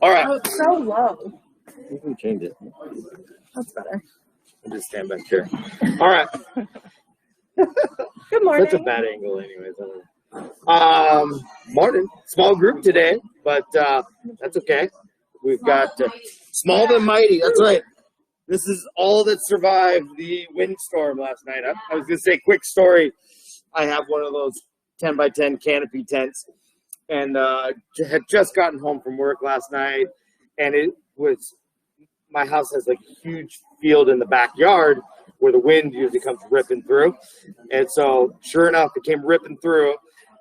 All right. Oh, it's so low. You can change it. That's better. I'll just stand back here. All right. Good morning. Such a bad angle, anyways. Morning. Small group today, but that's okay. We've got small but mighty. That's right. This is all that survived the windstorm last night. I was going to say, quick story. I have one of those 10 by 10 canopy tents, and had just gotten home from work last night, and it was, my house has like a huge field in the backyard where the wind usually comes ripping through. And so sure enough, it came ripping through,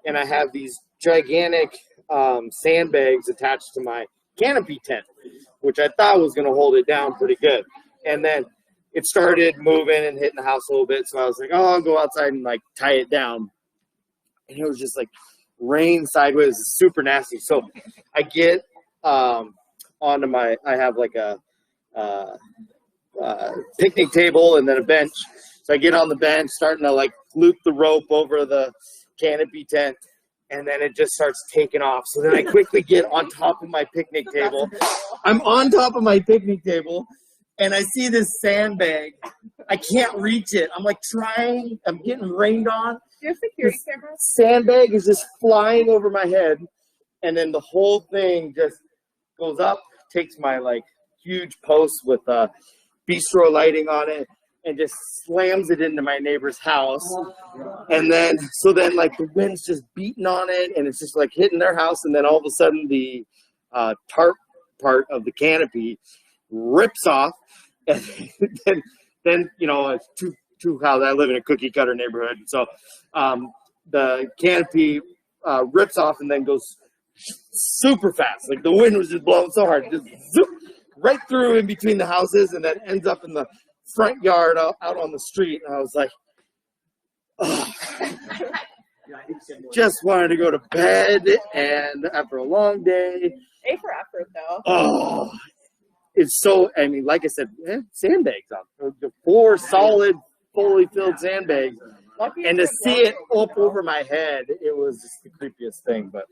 and I have these gigantic sandbags attached to my canopy tent, which I thought was going to hold it down pretty good. And then it started moving and hitting the house a little bit. So I was like, oh, I'll go outside and like tie it down. And it was just like rain sideways, super nasty. So I get onto my, I have like a picnic table and then a bench. So I get on the bench, starting to like loop the rope over the canopy tent, and then it just starts taking off. So then I quickly get on top of my picnic table. I'm on top of my picnic table, and I see this sandbag. I can't reach it. I'm like trying. I'm getting rained on. Do you have security cameras? Sandbag is just flying over my head, and then the whole thing just goes up, takes my like huge post with bistro lighting on it, and just slams it into my neighbor's house. And then, so then like the wind's just beating on it, and it's just like hitting their house. And then all of a sudden the tarp part of the canopy rips off. And then you know, it's two houses. I live in a cookie cutter neighborhood. So the canopy rips off and then goes super fast. Like the wind was just blowing so hard, just zoop, right through in between the houses, and then ends up in the front yard out on the street. And I was like, oh. Just wanted to go to bed, and after a long day. A for effort, though. Oh, it's so, I mean, like I said, sandbags on. The 4 solid, fully filled sandbags. And to see it up over my head, it was just the creepiest thing, but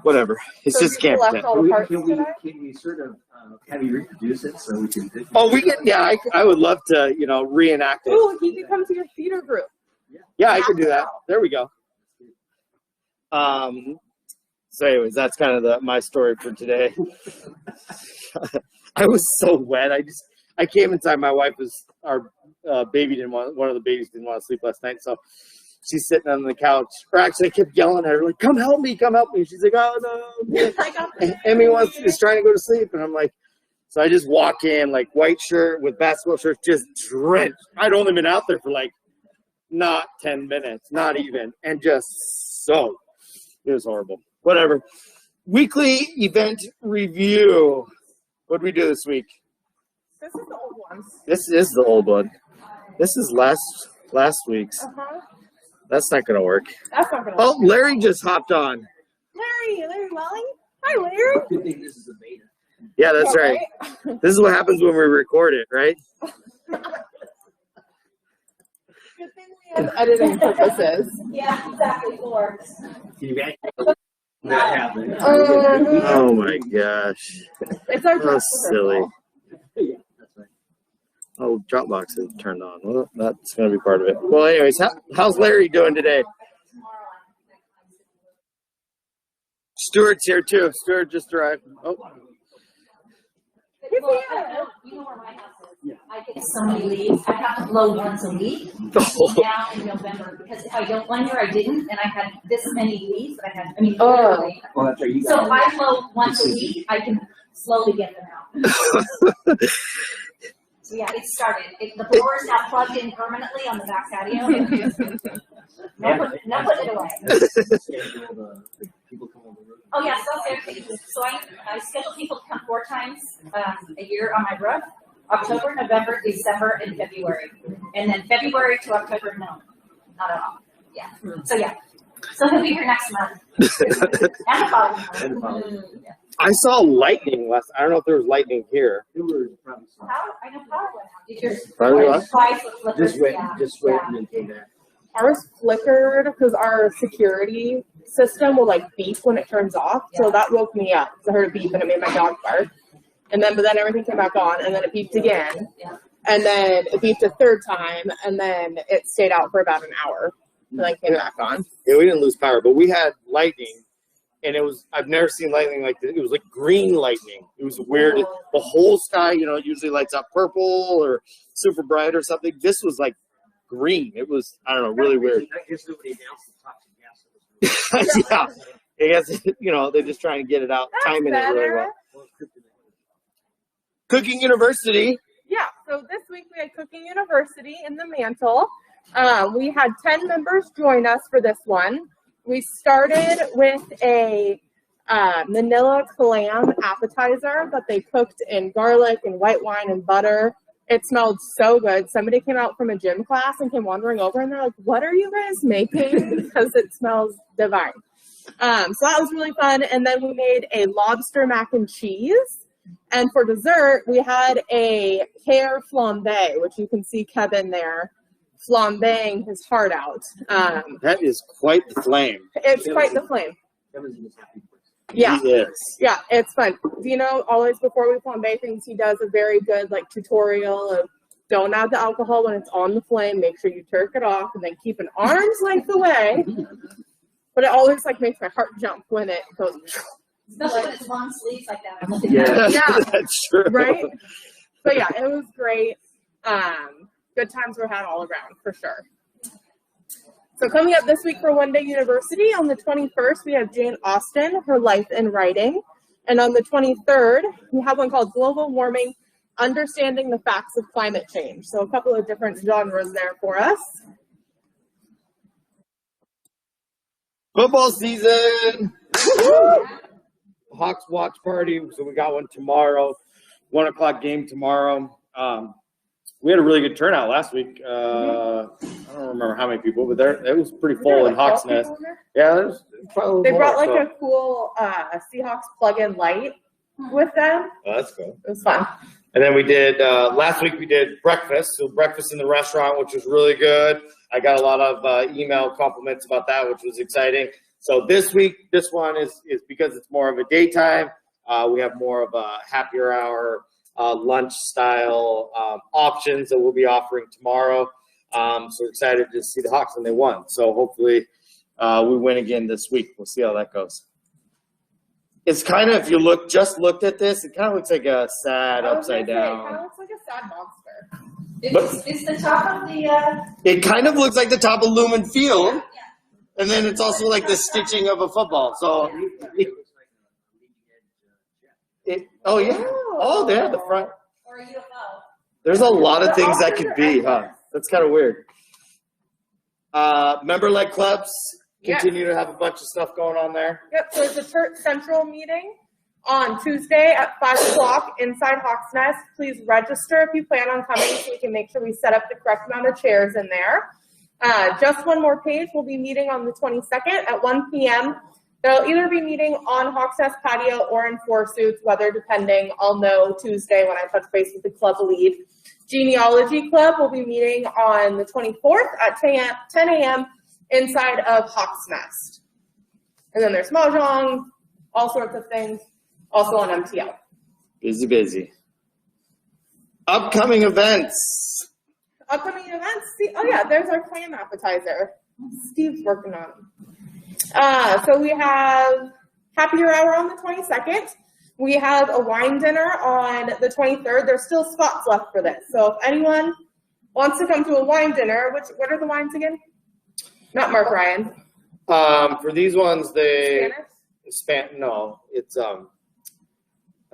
whatever. It's just camp tent. Can we sort of have you reproduce it so we can? Oh, we can. Yeah, I would love to. You know, reenact it. Oh, he could come to your theater group. Yeah, I could do that. There we go. So, anyways, that's kind of my story for today. I was so wet. I came inside. My wife our baby one of the babies didn't want to sleep last night, so she's sitting on the couch. Or actually, I kept yelling at her, like, come help me, come help me. She's like, oh, no. And Emmy is trying to go to sleep. And I'm like, so I just walk in, like, white shirt with basketball shorts, just drenched. I'd only been out there for, like, not 10 minutes, not even. And just so, it was horrible. Whatever. Weekly event review. What did we do this week? This is the old ones. This is the old one. This is last week's. Uh-huh. That's not going to work. That's not going to work. Oh, Larry just hopped on. Larry Welling? Hi, Larry. Good thing this is a beta. Yeah, that's right. This is what happens when we record it, right? Good thing we have editing purposes. Yeah, exactly. That happened. Oh my gosh. It's our That's silly. Yeah, that's right. Oh, Dropbox is turned on. Well, that's going to be part of it. Well, anyways, how's Larry doing today? Stuart's here too. Stuart just arrived. Oh. Well, you know where my house is. Yeah. I get so many leaves. I have to load once a week now in November, because if I don't, one year I didn't, and I had this many leaves. Literally. Well, that's right. So if I load once a week, I can slowly get them out. So yeah, it started. The blower is now plugged in permanently on the back patio. No putting it away. Oh yeah, so I schedule people to come 4 times a year on my roof: October, November, December, and February. And then February to October, no, not at all. Yeah. So yeah. So he'll be here next month. And the following month. Yeah. I saw lightning last. I don't know if there was lightning here. It was probably I know power went out. Did yours Probably what? twice with flippers? just went and then came back. Ours flickered because our security system will like beep when it turns off. So that woke me up. So I heard a beep and it made my dog bark. But then everything came back on, and then it beeped again. And then it beeped a third time, and then it stayed out for about an hour, and then came back on. Yeah, we didn't lose power, but we had lightning, and I've never seen lightning like this. It was like green lightning. It was weird. The whole sky, it usually lights up purple or super bright or something. This was like green. It was, I don't know, really weird. That gives nobody an ounce of toxic gas. Yeah. I guess, they're just trying to get it out, timing it really well. Cooking University. Yeah, so this week we had Cooking University in the Mantle. We had 10 members join us for this one. We started with a Manila Clam appetizer that they cooked in garlic and white wine and butter. It smelled so good. Somebody came out from a gym class and came wandering over, and they're like, "What are you guys making?" Because it smells divine. So that was really fun. And then we made a lobster mac and cheese. And for dessert, we had a Pear Flambe, which you can see Kevin there flambeing his heart out. That is quite the flame. It's quite the flame. Kevin's in his happy place. Yeah. Yes. Yeah, it's fun. Always before we flambe things, he does a very good tutorial of don't add the alcohol when it's on the flame. Make sure you turk it off and then keep an arm's length away. But it always makes my heart jump when it goes. Especially when it's long sleeves like that. Yeah, Yeah. that's true. Right? But yeah, it was great. Good times were had all around for sure. So coming up this week for One Day University, on the 21st, we have Jane Austen, Her Life in Writing. And on the 23rd, we have one called Global Warming, Understanding the Facts of Climate Change. So a couple of different genres there for us. Football season. Woo! Hawks watch party. So we got one tomorrow, 1 o'clock game tomorrow. We had a really good turnout last week. I don't remember how many people, but it was pretty full in Hawks Nest. Yeah, there's probably They more, brought so. a cool Seahawks plug-in light with them. Oh, that's cool. It was fun. And then we did, last week we did breakfast. So breakfast in the restaurant, which was really good. I got a lot of email compliments about that, which was exciting. So this week, this one is because it's more of a daytime. We have more of a happier hour, lunch style options that we'll be offering tomorrow. So we're excited to see the Hawks, and they won. So hopefully we win again this week. We'll see how that goes. It's kind of, if you looked at this, it kind of looks like a sad upside down. It kind of looks like a sad monster. It's the top of the. It kind of looks like the top of Lumen Field, Yeah. and then it's also like the stitching of a football. So, oh yeah, oh there, the front. Or a UFO. There's a lot of things that could be, huh? That's kind of weird. Member-led clubs continue to have a bunch of stuff going on there. Yep, so there's a Church Central meeting on Tuesday at 5 o'clock inside Hawks Nest. Please register if you plan on coming so we can make sure we set up the correct amount of chairs in there. Just one more page. We'll be meeting on the 22nd at 1 p.m. They'll either be meeting on Hawks Nest patio or in 4 suits, weather depending. I'll know Tuesday when I touch base with the club lead. Genealogy Club will be meeting on the 24th at 10 a.m. inside of Hawks Nest. And then there's Mahjong, all sorts of things, also on MTL. Busy. Upcoming events. See, oh yeah, there's our Clam appetizer. Steve's working on them. So we have Happier Hour on the 22nd. We have a wine dinner on the 23rd. There's still spots left for this. So if anyone wants to come to a wine dinner, what are the wines again? Not Mark Ryan. For these ones, it's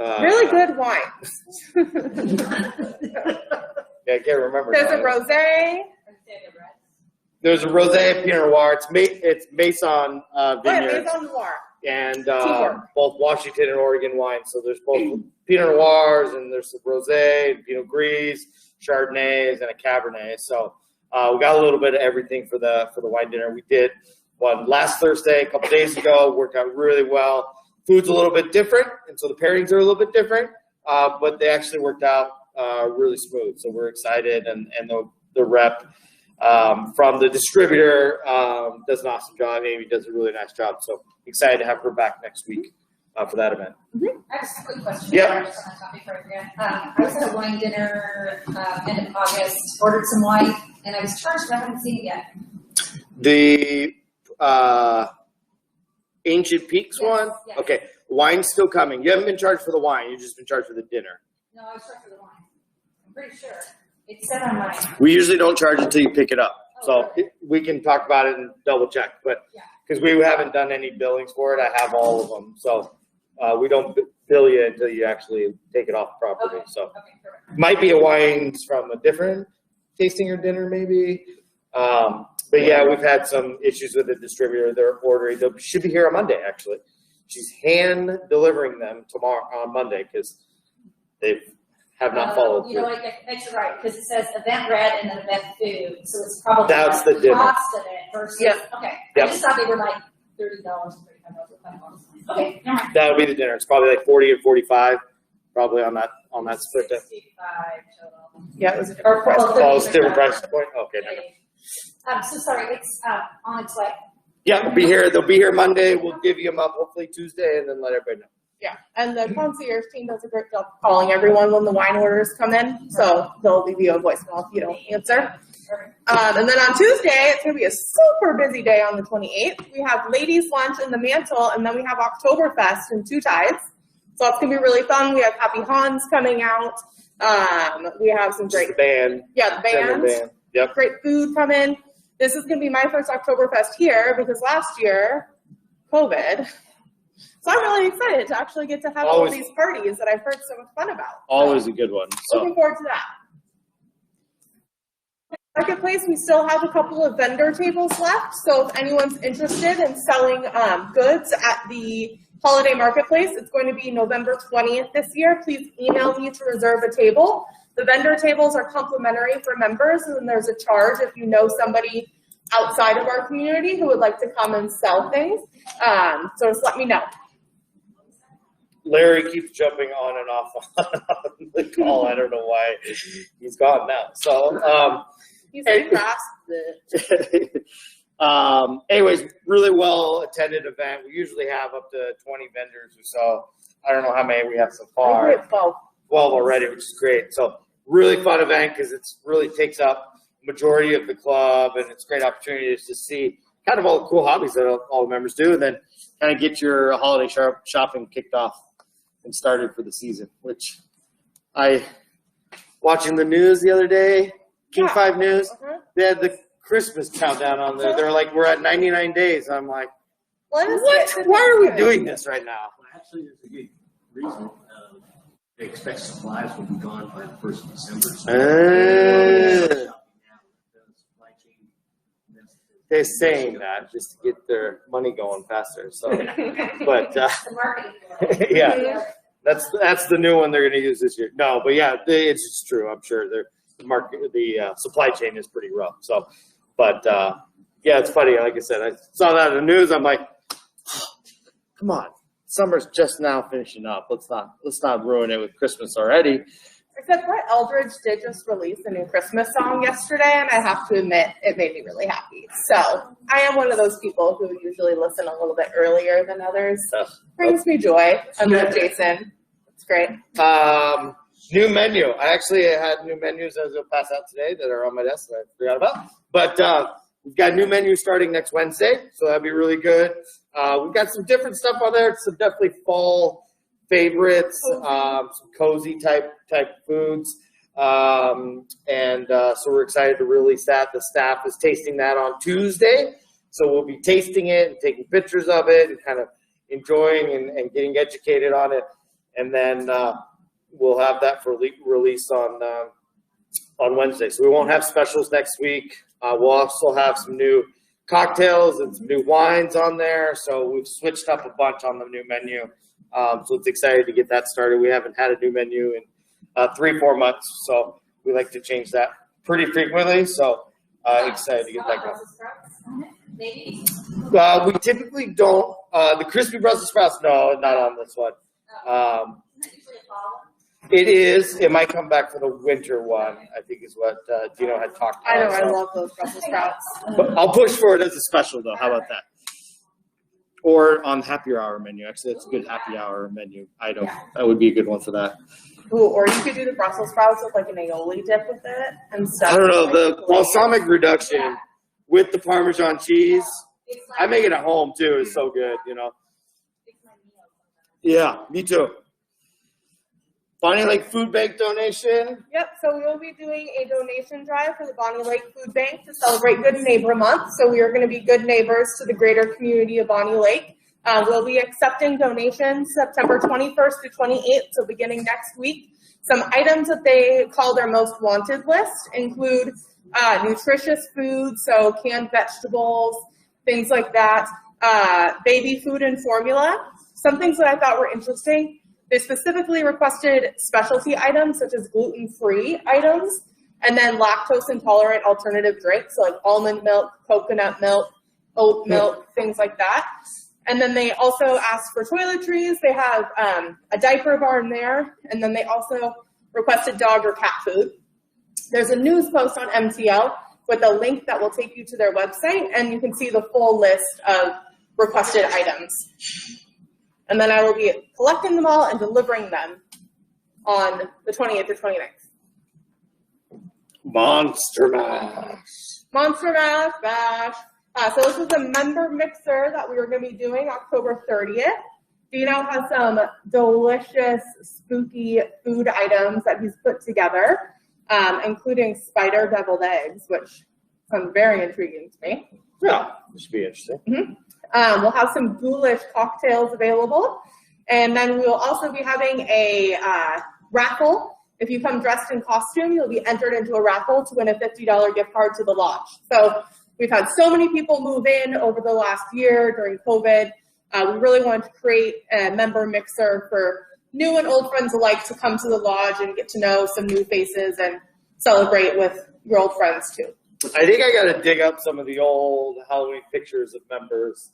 really good wines. Yeah, I can't remember. There's a rosé. There's a rosé Pinot Noir. It's Maison Vineyards. Maison Noir. And both Washington and Oregon wines. So there's both Pinot Noirs, and there's some rosé, Pinot Gris, Chardonnays, and a Cabernet. So we got a little bit of everything for the wine dinner. We did one last Thursday, a couple days ago. Worked out really well. Food's a little bit different, and so the pairings are a little bit different, but they actually worked out really smooth. So we're excited, and the rep from the distributor. Does an awesome job. Amy does a really nice job. So excited to have her back next week for that event. I have a quick question. Yeah. Just on that topic before I forget. I was at a wine dinner end of August, ordered some wine, and I was charged, but I haven't seen it yet. The Ancient Peaks one? Yes. Okay. Wine's still coming. You haven't been charged for the wine. You've just been charged for the dinner. No, I was charged for the wine. I'm pretty sure. It said on mine. We usually don't charge until you pick it up. Oh, So we can talk about it and double check. But because we haven't done any billings for it, I have all of them. So we don't bill you until you actually take it off the property. Okay. So Okay, perfect. might be a wine from a different tasting or dinner maybe. But yeah, we've had some issues with the distributor. They're ordering. They should be here on Monday, actually. She's hand delivering them tomorrow on Monday because they have not followed You know through. what? That's right, because it says event red and then event food, so it's probably That's like the dinner. cost of it versus. Yep. Okay. Yep. I just thought they were like $30, $35. Okay, never mind. That'll be the dinner. It's probably like 40 or 45, probably on that split. 65 total. Yeah, it was a Or different price. Oh, it's a different price point. Okay. Never mind. So sorry, it's on its way. Yeah, they'll be here. They'll be here Monday. We'll give you them up hopefully Tuesday, and then let everybody know. Yeah, and the concierge team does a great job calling everyone when the wine orders come in, so they'll leave you a voicemail if you don't answer. And then on Tuesday, it's going to be a super busy day on the 28th. We have ladies' lunch in the Mantle, and then we have Oktoberfest in Two Tides. So it's going to be really fun. We have Happy Hans coming out. We have some great, Just the band. yeah, the Band. bands. Yep. Great food coming. This is going to be my first Oktoberfest here because last year, COVID. So I'm really excited to actually get to have all of Always. these parties that I've heard so much fun about. Always a good one. So Looking forward to that. Marketplace, we still have a couple of vendor tables left. So if anyone's interested in selling goods at the holiday marketplace, it's going to be November 20th this year. Please email me to reserve a table. The vendor tables are complimentary for members, and then there's a charge if you know somebody outside of our community who would like to come and sell things. So just let me know. Larry keeps jumping on and off on the call. I don't know why he's gone now. So, He's across the anyways, really well attended event. We usually have up to 20 vendors or so. I don't know how many we have so far. 12 already, which is great. So really fun event because it's really takes up majority of the club, and it's great opportunities to see kind of all the cool hobbies that all the members do, and then kind of get your holiday shopping kicked off and started for the season, which I, watching the news the other day, King 5 News, they had the Christmas countdown on there. They're like, we're at 99 days. I'm like, what? Why are we doing this right now? Well, actually, there's a good reason. They expect supplies will be gone by the 1st of December. So They're saying that just to get their money going faster. So, but The marketing for it. yeah, that's the new one they're going to use this year. No, but yeah, it's just true. I'm sure the supply chain is pretty rough. So, but yeah, it's funny. Like I said, I saw that in the news. I'm like, come on, summer's just now finishing up. Let's not ruin it with Christmas already. Except Brett Eldridge did just release a new Christmas song yesterday, and I have to admit, it made me really happy. So I am one of those people who usually listen a little bit earlier than others. Brings me joy. And then Jason, it's great. New menu. I actually had new menus as will pass out today that are on my desk that I forgot about. But we've got new menu starting next Wednesday, so that'd be really good. We've got some different stuff on there. Some definitely fall favorites, some cozy type foods. So we're excited to release that. The staff is tasting that on Tuesday. So we'll be tasting it and taking pictures of it and kind of enjoying and getting educated on it. And then we'll have that for release on Wednesday. So we won't have specials next week. We'll also have some new cocktails and some new wines on there. So we've switched up a bunch on the new menu. So it's exciting to get that started. We haven't had a new menu in 3-4 months. So we like to change that pretty frequently. So excited to get that going. Maybe. We typically don't. The crispy Brussels sprouts, no, not on this one. Isn't that usually a fall? It is. It might come back for the winter one, I think is what Dino had talked about. I know, I so. love those Brussels sprouts. But I'll push for it as a special, though. How about that? Or on happy hour menu. Actually, that's a good happy hour menu item. That would be a good one for that. Ooh, or you could do the Brussels sprouts with like an aioli dip with it and stuff. I don't know. The balsamic reduction with the Parmesan cheese, I make it at home, too. It's so good, you know. Yeah, me too. Bonnie Lake Food Bank donation. Yep, so we will be doing a donation drive for the Bonnie Lake Food Bank to celebrate Good Neighbor Month. So we are going to be good neighbors to the greater community of Bonnie Lake. We'll be accepting donations September 21st to 28th, so beginning next week. Some items that they call their most wanted list include nutritious food, so canned vegetables, things like that, baby food and formula. Some things that I thought were interesting. They specifically requested specialty items such as gluten-free items and then lactose-intolerant alternative drinks, so like almond milk, coconut milk, oat milk, things like that. And then they also asked for toiletries. They have a diaper bar in there, and then they also requested dog or cat food. There's a news post on MTL with a link that will take you to their website, and you can see the full list of requested items. And then I will be collecting them all and delivering them on the 28th or 29th. Monster Mash. Monster Mash Bash. So this is a member mixer that we were going to be doing October 30th. Dino has some delicious, spooky food items that he's put together, including spider deviled eggs, which sounds very intriguing to me. Yeah, this should be interesting. Mm-hmm. We'll have some ghoulish cocktails available. And then we will also be having a raffle. If you come dressed in costume, you'll be entered into a raffle to win a $50 gift card to the lodge. So we've had so many people move in over the last year during COVID. We really wanted to create a member mixer for new and old friends alike to come to the lodge and get to know some new faces and celebrate with your old friends too. I think I got to dig up some of the old Halloween pictures of members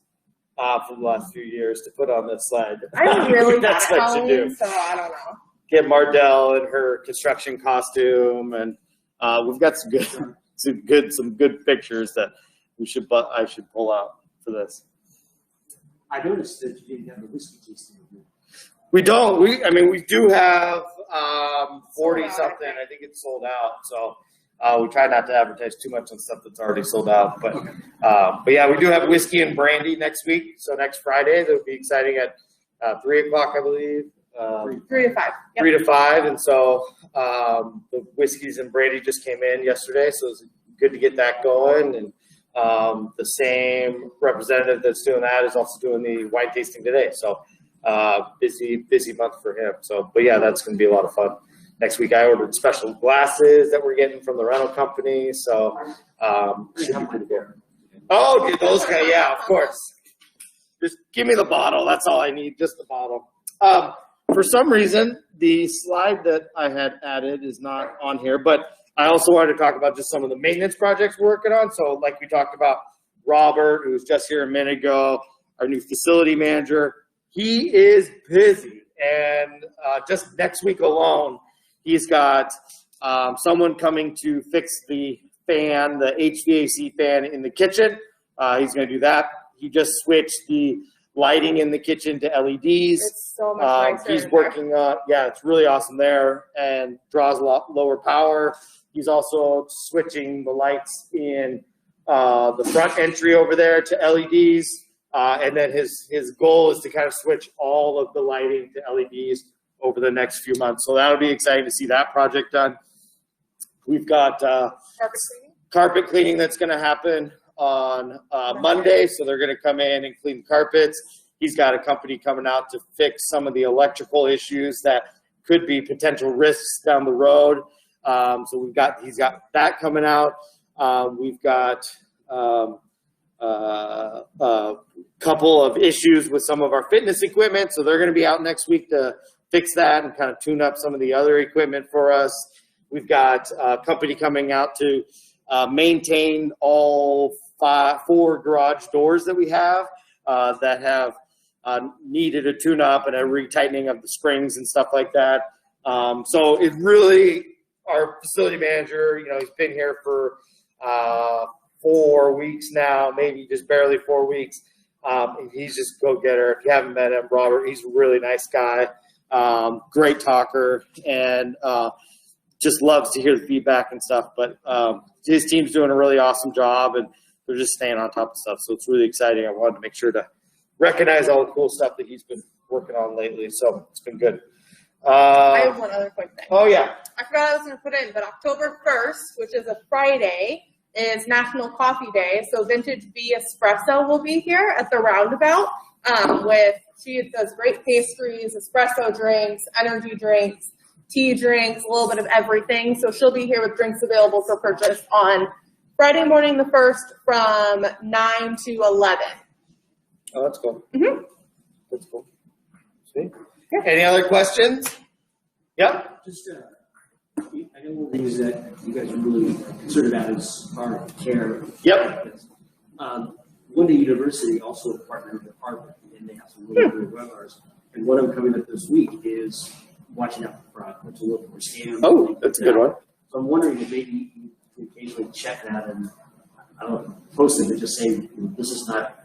from the last few years to put on this slide. I'm really bad That's at what I should do. Halloween, so I don't know. Get Mardell in her construction costume, and we've got some good pictures that I should pull out for this. I noticed that you didn't have a whiskey tasting. We don't. We do have 40 something. I think it's sold out. So we try not to advertise too much on stuff that's already sold out. But yeah, we do have whiskey and brandy next week. So next Friday, that'll be exciting at 3 o'clock, I believe. 3 to 5. Yep. 3 to 5. And so the whiskeys and brandy just came in yesterday. So it's good to get that going. And the same representative that's doing that is also doing the wine tasting today. So busy month for him. So, but yeah, that's going to be a lot of fun. Next week, I ordered special glasses that we're getting from the rental company. So, should be pretty good. Oh, dude, those guys, yeah, of course. Just give me the bottle. That's all I need, just the bottle. For some reason, the slide that I had added is not on here, but I also wanted to talk about just some of the maintenance projects we're working on. So, like we talked about, Robert, who was just here a minute ago, our new facility manager, he is busy. And just next week alone, he's got someone coming to fix the fan, the HVAC fan in the kitchen. He's going to do that. He just switched the lighting in the kitchen to LEDs. It's so much nicer. He's working on, it's really awesome there and draws a lot lower power. He's also switching the lights in the front entry over there to LEDs. And then his goal is to kind of switch all of the lighting to LEDs over the next few months. So that'll be exciting to see that project done. We've got carpet cleaning that's going to happen on Monday. So they're going to come in and clean carpets. He's got a company coming out to fix some of the electrical issues that could be potential risks down the road. So he's got that coming out. We've got a couple of issues with some of our fitness equipment. So they're going to be out next week to fix that and kind of tune up some of the other equipment for us. We've got a company coming out to maintain all 4 garage doors that we have that have needed a tune-up and a retightening of the springs and stuff like that. So it really, our facility manager, he's been here for 4 weeks now, maybe just barely 4 weeks. He's just go-getter. If you haven't met him, Robert, he's a really nice guy, great talker, and just loves to hear the feedback and stuff. But his team's doing a really awesome job, and they're just staying on top of stuff. So it's really exciting. I wanted to make sure to recognize all the cool stuff that he's been working on lately. So it's been good. I have one other quick thing. Oh, yeah. I forgot I was going to put in, but October 1st, which is a Friday, is National Coffee Day. So Vintage Bee Espresso will be here at the Roundabout she does great pastries, espresso drinks, energy drinks, tea drinks, a little bit of everything. So she'll be here with drinks available for purchase on Friday morning the 1st from 9 to 11. Oh, that's cool. Mm-hmm. That's cool. See? Yeah. Any other questions? Yep. Just, I know one of the things that you guys are really concerned about is our care. Yep. One University also partnered with Harvard, and they have some really good webinars. And one of them coming up this week is watching out for fraud, what's a little more scam. Oh, that's a good one. So I'm wondering if maybe you can occasionally check that and, I don't know, post it and just say, this is not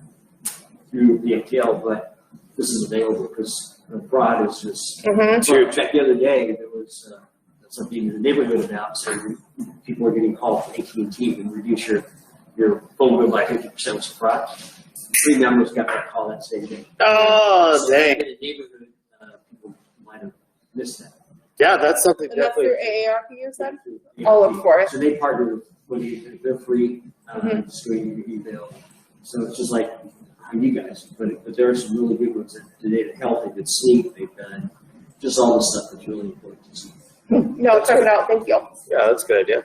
through the FTL, but this is available, because fraud is just. So I checked the other day, there was something in the neighborhood about saying people are getting called from AT&T and reduce your phone bill by 50% with fraud. 3 members got that call that same day. Oh, So dang. in the neighborhood, people might have missed that. Yeah, that's something And that's definitely. through AARP, you said? Yeah. I'll look for it. So they partner with they're free, just going to email. So it's just like you guys, but there are some really good ones that today to help. They've been sleep, they've done just all the stuff that's really important to see. No, check it out. Thank you. Yeah, that's a good idea.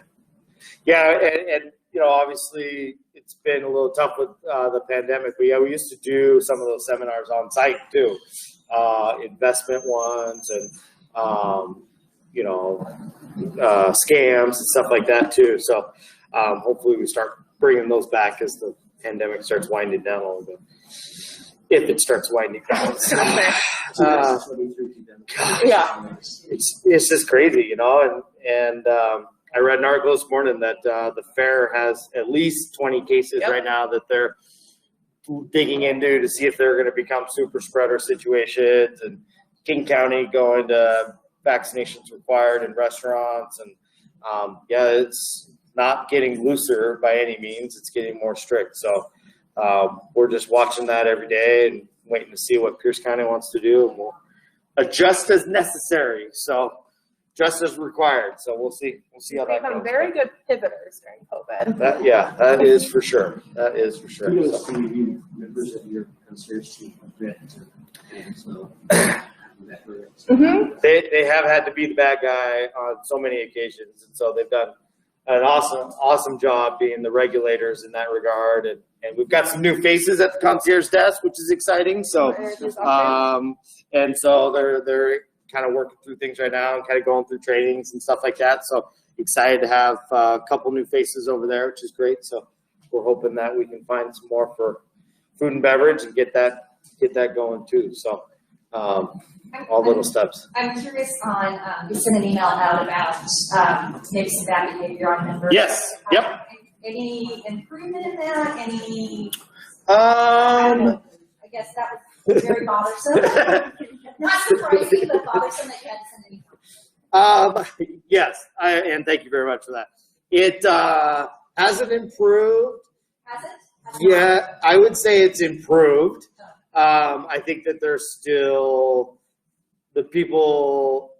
Yeah, and obviously it's been a little tough with the pandemic, but yeah, we used to do some of those seminars on site too, investment ones and scams and stuff like that too. So hopefully we start bringing those back as the pandemic starts winding down a little bit. If it starts winding down. Yeah. It's just crazy, and I read an article this morning that the fair has at least 20 cases right now that they're digging into to see if they're going to become super spreader situations, and King County going to vaccinations required in restaurants, and it's not getting looser by any means. It's getting more strict. So we're just watching that every day and waiting to see what Pierce County wants to do, and we'll adjust as necessary. So just as required. So we'll see how that goes. We've become very good pivoters during COVID. That is for sure. That is for sure. Kudos to you, members of your concierge team. So, they have had to be the bad guy on so many occasions, and so they've done an awesome job being the regulators in that regard. And we've got some new faces at the concierge desk, which is exciting. So, and so they're kind of working through things right now and kind of going through trainings and stuff like that. So excited to have a couple new faces over there, which is great. So we're hoping that we can find some more for food and beverage and get that going too. So all little steps. I'm curious on, you sent an email out about maybe some bad behavior on members. Yes. Yep. Any improvement in that? Any? I guess that was very bothersome. Not surprising, but bothersome that you had to send an email. Yes, and thank you very much for that. It hasn't improved. Has it? Yeah, I would say it's improved. I think that there's still the people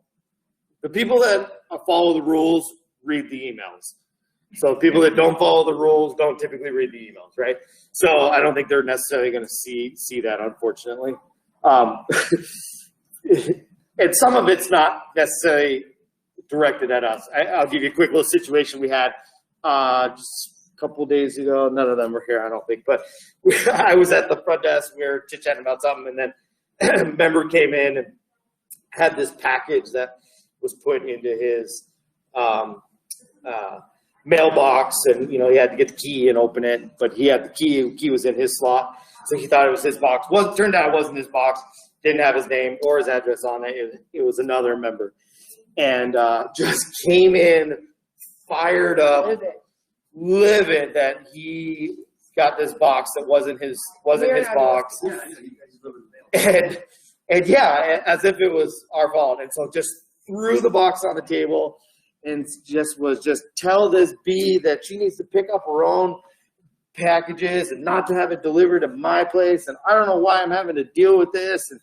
that follow the rules read the emails. So people that don't follow the rules don't typically read the emails, right? So I don't think they're necessarily going to see that, unfortunately. And some of it's not necessarily directed at us. I'll give you a quick little situation we had just a couple of days ago. None of them were here, I don't think. But I was at the front desk. We were chit-chatting about something, and then a member came in and had this package that was put into his mailbox, and he had to get the key and open it. But he had the key. The key was in his slot, so he thought it was his box. Well, it turned out it wasn't his box. didn't have his name or his address on it. It was another member, and just came in fired up, livid that he got this box that wasn't his box, and yeah, as if it was our fault. And so just threw the box on the table and just tell this bee that she needs to pick up her own packages and not to have it delivered to my place. And I don't know why I'm having to deal with this. And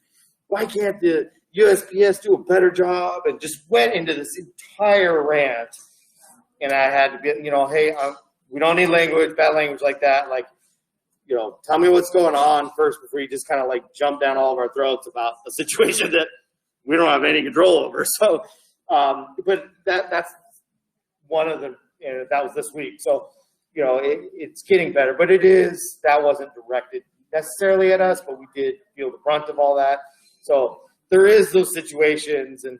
why can't the USPS do a better job? And just went into this entire rant. And I had to be, hey, we don't need bad language like that. Like, tell me what's going on first before you just kind of like jump down all of our throats about a situation that we don't have any control over. So, but that's one of the, that was this week. So, it's getting better, but that wasn't directed necessarily at us, but we did feel the brunt of all that. So there is those situations, and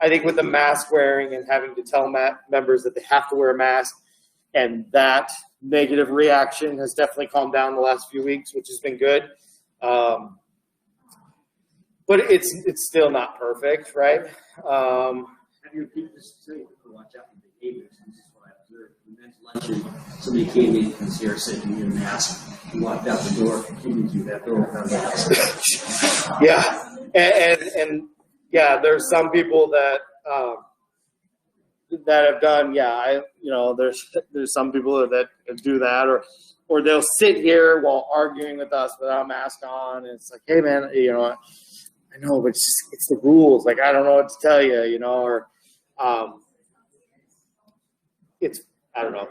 I think with the mask wearing and having to tell members that they have to wear a mask, and that negative reaction has definitely calmed down the last few weeks, which has been good. But it's still not perfect, right? Have your people say, watch out for behaviors. This is what I observed. We went to luncheon, somebody came in and here said you need a mask. He walked out the door, continued through that door without a mask. Yeah, and yeah, there's some people that have done. Yeah, there's some people that do that, or they'll sit here while arguing with us without a mask on, and it's like, hey man, I know, but it's the rules. Like, I don't know what to tell you, or I don't know.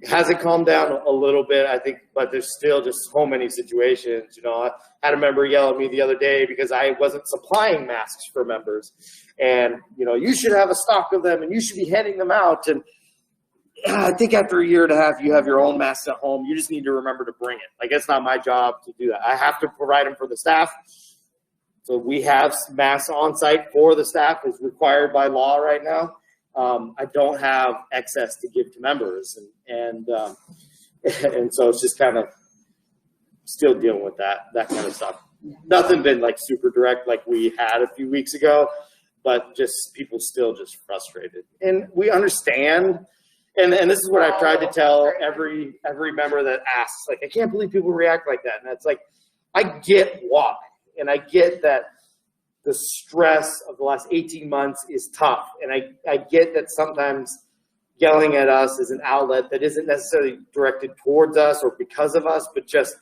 Has it calmed down a little bit, I think, but there's still just so many situations. I had a member yell at me the other day because I wasn't supplying masks for members. And, you should have a stock of them and you should be handing them out. And I think after a year and a half, you have your own masks at home. You just need to remember to bring it. Like, it's not my job to do that. I have to provide them for the staff. So we have masks on site for the staff as required by law right now. I don't have excess to give to members, and so it's just kind of still dealing with that kind of stuff. Nothing been like super direct like we had a few weeks ago, but just people still just frustrated, and we understand. And this is what I've tried to tell every member that asks, like, I can't believe people react like that, and that's like, I get why. And I get that the stress of the last 18 months is tough. And I get that sometimes yelling at us is an outlet that isn't necessarily directed towards us or because of us, but just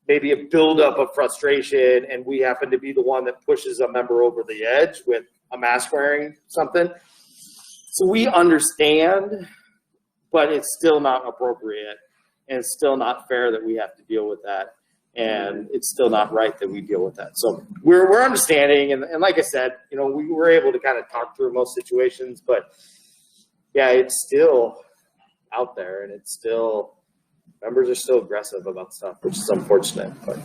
maybe a buildup of frustration. And we happen to be the one that pushes a member over the edge with a mask wearing something. So we understand, but it's still not appropriate. And it's still not fair that we have to deal with that. And it's still not right that we deal with that. So we're understanding, and like I said, we were able to kind of talk through most situations, but yeah, it's still out there, and it's still, members are still aggressive about stuff, which is unfortunate. But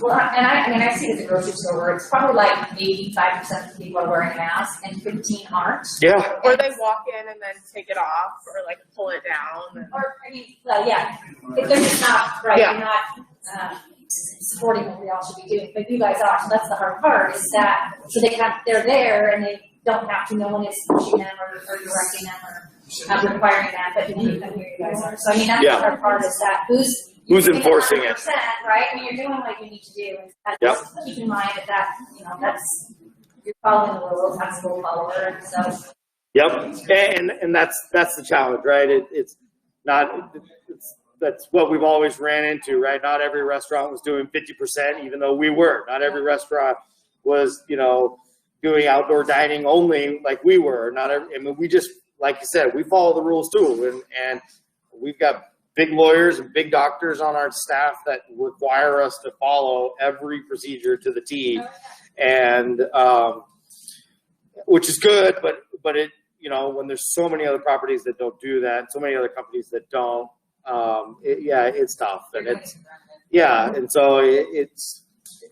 well, and I see it at the grocery store where it's probably like 85% of people are wearing a mask and 15 aren't. Yeah. Or they walk in and then take it off, or like pull it down. Yeah, if they're just not right, Yeah. you're not supporting what we all should be doing, but you guys are. So that's the hard part, is that so they're there and they don't have to. No one is pushing them or directing them or requiring that, but you come here, you guys are. So that's the hard part, is that who's enforcing it, right? I mean, you're doing what you need to do. And just keep in mind that that's you're following the rules. That's a rule follower. So. Yep, and that's the challenge, right? That's what we've always ran into, right? Not every restaurant was doing 50%, even though we were. Not every restaurant was, doing outdoor dining only like we were. We just, like you said, we follow the rules too. And we've got big lawyers and big doctors on our staff that require us to follow every procedure to the T. And, which is good, but it, when there's so many other properties that don't do that, so many other companies that don't, it's tough, and and so it's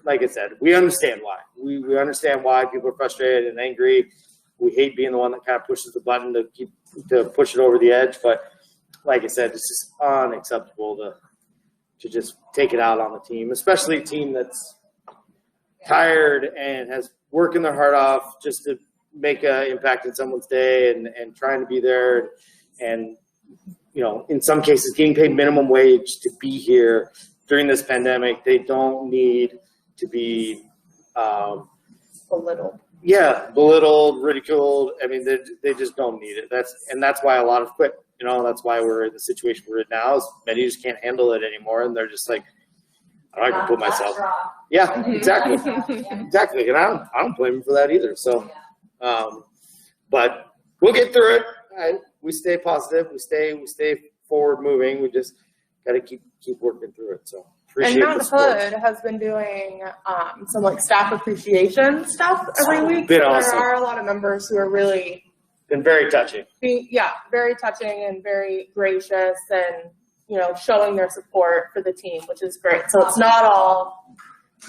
like I said, we understand why. We understand why people are frustrated and angry. We hate being the one that kind of pushes the button to push it over the edge, but like I said, it's just unacceptable to just take it out on the team, especially a team that's tired and has working their heart off just to make an impact in someone's day and trying to be there and, you know, in some cases getting paid minimum wage to be here during this pandemic. They don't need to be belittled. Yeah, belittled, ridiculed. I mean, they just don't need it. That's why a lot of quit. You know, that's why we're in the situation we're in now. Is many just can't handle it anymore, and they're just like, I can put myself. Yeah, exactly, exactly. And I don't blame them for that either. So, but we'll get through it. We stay positive. We stay forward moving. We just got to keep working through it. So. And Mount Hood has been doing some like staff appreciation stuff every week. Been so awesome. There are a lot of members who are really been very touching. Very touching and very gracious, and you know, showing their support for the team, which is great. So it's not all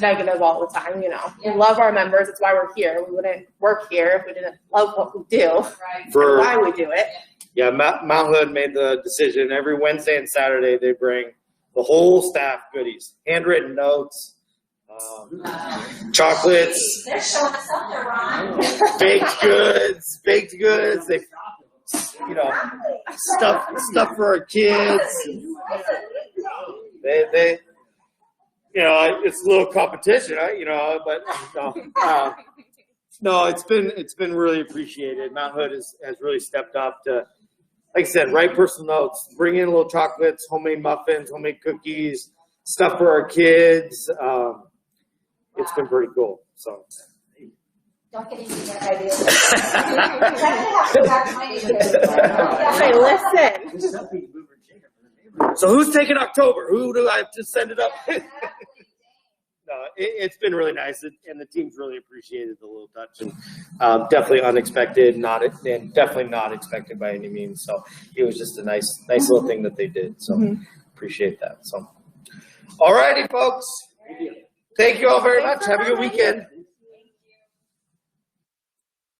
negative all the time. You know, we love our members. It's why we're here. We wouldn't work here if we didn't love what we do. Right. For why we do it. Yeah, Mount Hood made the decision. Every Wednesday and Saturday they bring the whole staff goodies, handwritten notes, chocolates, They're showing us up there, Ron. baked goods. They, you know, stuff for our kids. They, you know, it's a little competition, you know, but no, it's been really appreciated. Mount Hood has really stepped up to. Like I said, write personal notes, bring in little chocolates, homemade muffins, homemade cookies, stuff for our kids. It's been pretty cool. So. Don't get into that idea. Hey, listen. So who's taking October? Who do I have to send it up? No, it's been really nice, and the team's really appreciated the little touch, and definitely unexpected, definitely not expected by any means. So it was just a nice little thing that they did. So appreciate that. So, all righty, folks. Thank you all very much. Have a good weekend.